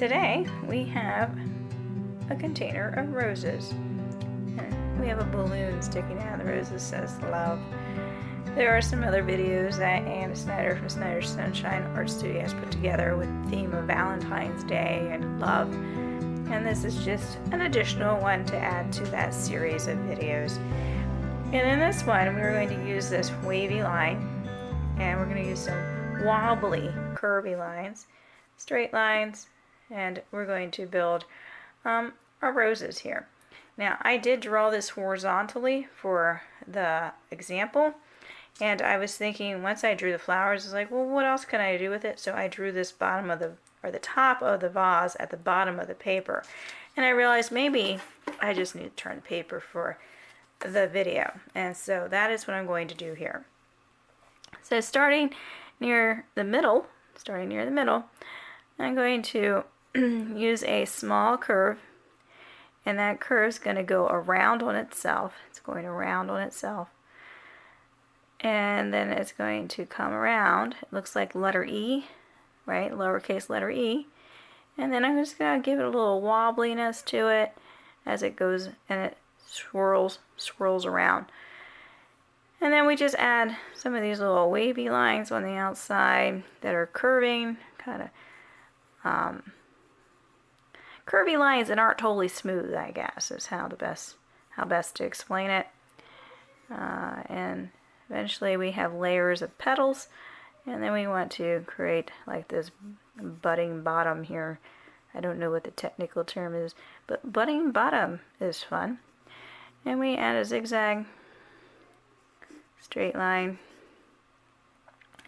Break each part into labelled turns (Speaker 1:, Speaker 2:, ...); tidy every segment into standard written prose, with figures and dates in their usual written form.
Speaker 1: Today we have a container of roses. And we have a balloon sticking out of the roses that says love. There are some other videos that Snyder from Snyder Sunshine Art Studio has put together with the theme of Valentine's Day and love. And this is just an additional one to add to that series of videos. And in this one, we're going to use this wavy line, and we're going to use some wobbly, curvy lines, straight lines, and we're going to build our roses here. Now, I did draw this horizontally for the example, and I was thinking once I drew the flowers, I was like, well, what else can I do with it? So I drew this bottom of the top of the vase at the bottom of the paper, and I realized maybe I just need to turn the paper for the video, and so that is what I'm going to do here. So starting near the middle, I'm going to use a small curve, and that curve is going to go around on itself. It's going around on itself, and then it's going to come around. It looks like letter E, right? Lowercase letter E. And then I'm just going to give it a little wobbliness to it as it goes, and it swirls around. And then we just add some of these little wavy lines on the outside that are curving, kind of curvy lines that aren't totally smooth, I guess, is how best to explain it. And eventually we have layers of petals, and then we want to create like this budding bottom here. I don't know what the technical term is, but budding bottom is fun. And we add a zigzag, straight line,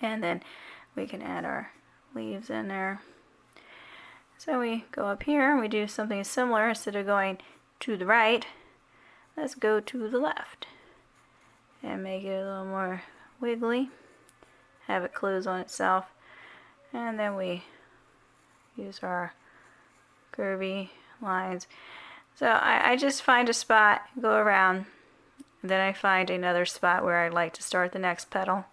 Speaker 1: and then we can add our leaves in there. So we go up here and we do something similar. Instead of going to the right, let's go to the left and make it a little more wiggly, have it close on itself, and then we use our curvy lines. So I just find a spot, go around, then I find another spot where I'd like to start the next petal,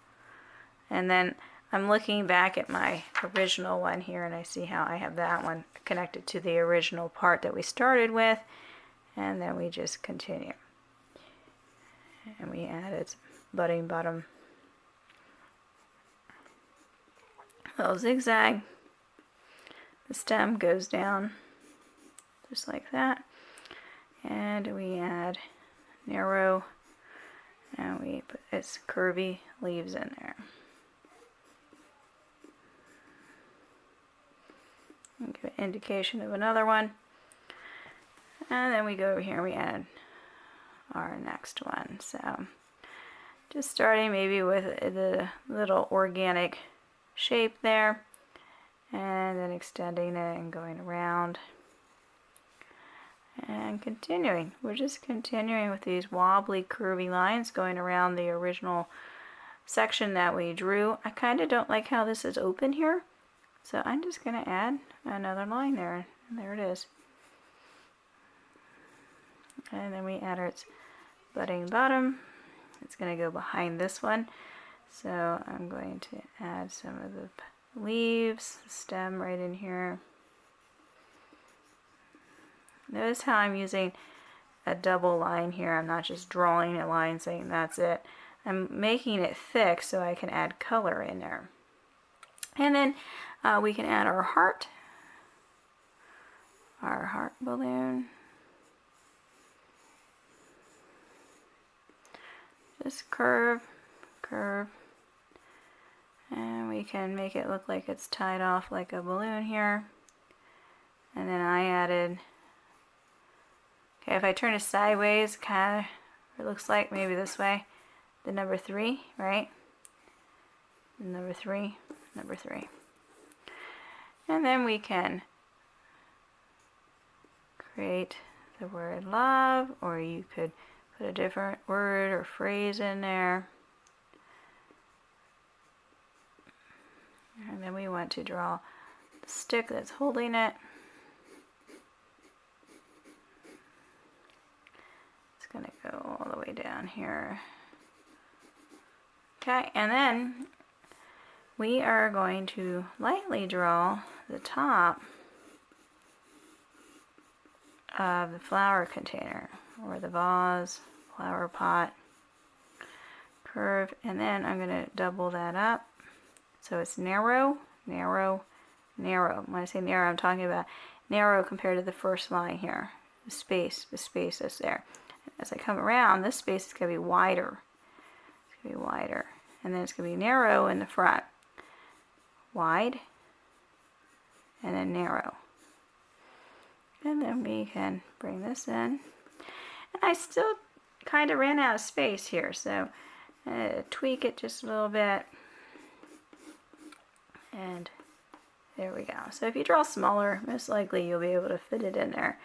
Speaker 1: and then I'm looking back at my original one here, and I see how I have that one connected to the original part that we started with, and then we just continue. And we add its budding bottom. Little zigzag. The stem goes down just like that. And we add narrow, and we put its curvy leaves in there. And give an indication of another one. And then we go over here and we add our next one. So just starting maybe with the little organic shape there, and then extending it and going around and continuing. We're just continuing with these wobbly curvy lines going around the original section that we drew. I kind of don't like how this is open here, so I'm just going to add another line there, and there it is. And then we add its budding bottom. It's going to go behind this one, so I'm going to add some of the leaves, the stem right in here. Notice how I'm using a double line here. I'm not just drawing a line saying that's it. I'm making it thick so I can add color in there. And then we can add our heart balloon. Just curve, and we can make it look like it's tied off like a balloon here. And then I added, okay, if I turn it sideways, kind of, it looks like maybe this way, the number 3, right? Number 3. And then we can create the word love, or you could put a different word or phrase in there. And then we want to draw the stick that's holding it. It's going to go all the way down here. Okay, and then we are going to lightly draw the top of the flower container, or the vase, flower pot, curve, and then I'm going to double that up so it's narrow, narrow, narrow. When I say narrow, I'm talking about narrow compared to the first line here. The space that's there. As I come around, this space is going to be wider. It's going to be wider. And then it's going to be narrow in the front. Wide, and then narrow. And then we can bring this in. And I still kind of ran out of space here, so tweak it just a little bit. And there we go. So if you draw smaller, most likely you'll be able to fit it in there.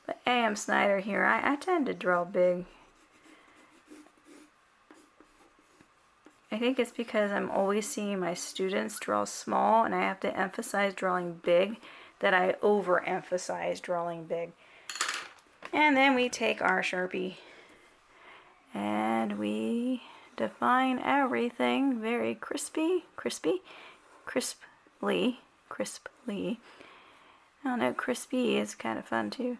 Speaker 1: But A.M. Snyder here, I tend to draw big. I think it's because I'm always seeing my students draw small, and I have to emphasize drawing big, that I overemphasize drawing big. And then we take our Sharpie and we define everything very crisply. I don't know, crispy is kind of fun too.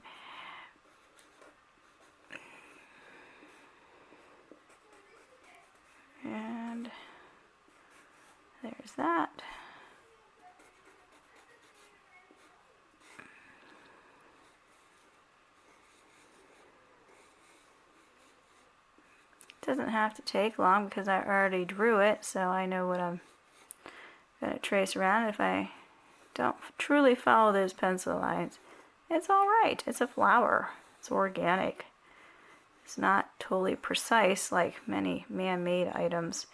Speaker 1: And there's that. It doesn't have to take long because I already drew it, so I know what I'm going to trace around. If I don't truly follow those pencil lines, it's alright. It's a flower. It's organic. It's not totally precise like many man-made items.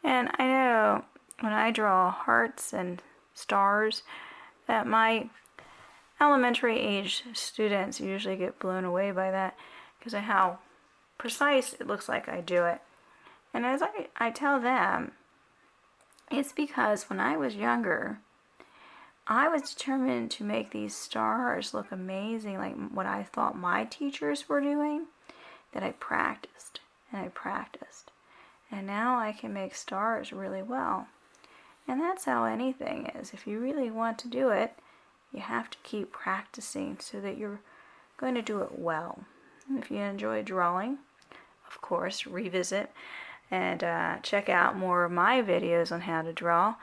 Speaker 1: And I know when I draw hearts and stars that my elementary age students usually get blown away by that because of how precise it looks like I do it. And as I tell them, it's because when I was younger, I was determined to make these stars look amazing, like what I thought my teachers were doing, that I practiced and I practiced. And now I can make stars really well. And that's how anything is. If you really want to do it, you have to keep practicing so that you're going to do it well. And if you enjoy drawing, of course, revisit and check out more of my videos on how to draw.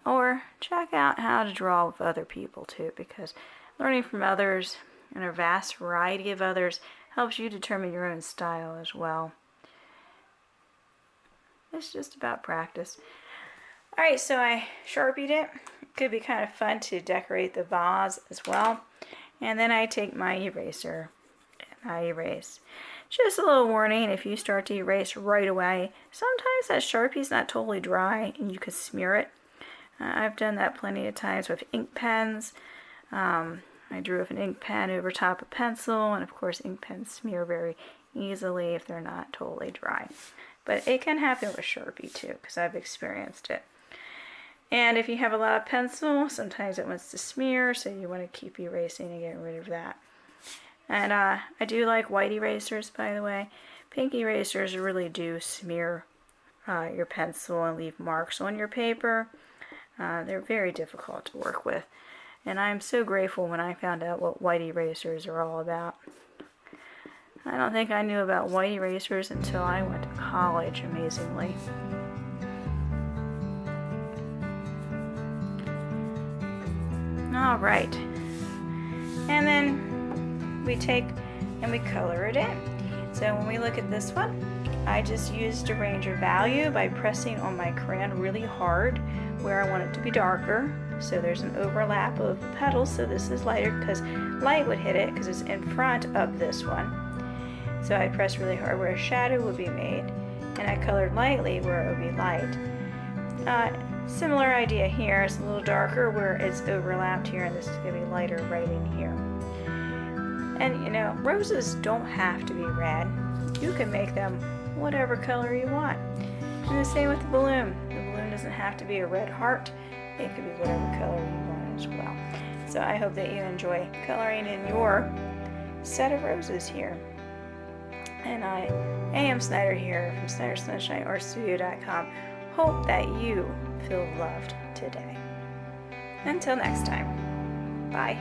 Speaker 1: Or check out how to draw with other people too, because learning from others and a vast variety of others helps you determine your own style as well. It's just about practice. Alright, so I Sharpied it. It could be kind of fun to decorate the vase as well. And then I take my eraser and I erase. Just a little warning, if you start to erase right away, sometimes that Sharpie's not totally dry and you could smear it. I've done that plenty of times with ink pens. I drew with an ink pen over top of pencil, and of course ink pens smear very easily if they're not totally dry. But it can happen with Sharpie too, because I've experienced it. And if you have a lot of pencil, sometimes it wants to smear, so you want to keep erasing and getting rid of that. And I do like white erasers, by the way. Pink erasers really do smear your pencil and leave marks on your paper. They're very difficult to work with. And I'm so grateful when I found out what white erasers are all about. I don't think I knew about white erasers until I went to college, amazingly. Alright. And then we take and we color it in. So when we look at this one, I just used a range of value by pressing on my crayon really hard where I want it to be darker. So there's an overlap of the petals, so this is lighter because light would hit it because it's in front of this one. So I pressed really hard where a shadow would be made, and I colored lightly where it would be light. Similar idea here. It's a little darker where it's overlapped here, and this is going to be lighter right in here. And you know, roses don't have to be red. You can make them whatever color you want. And the same with the balloon. The balloon doesn't have to be a red heart. It could be whatever color you want as well. So I hope that you enjoy coloring in your set of roses here. And I am Snyder here from SnyderSunshineArtStudio.com. Hope that you feel loved today. Until next time, bye.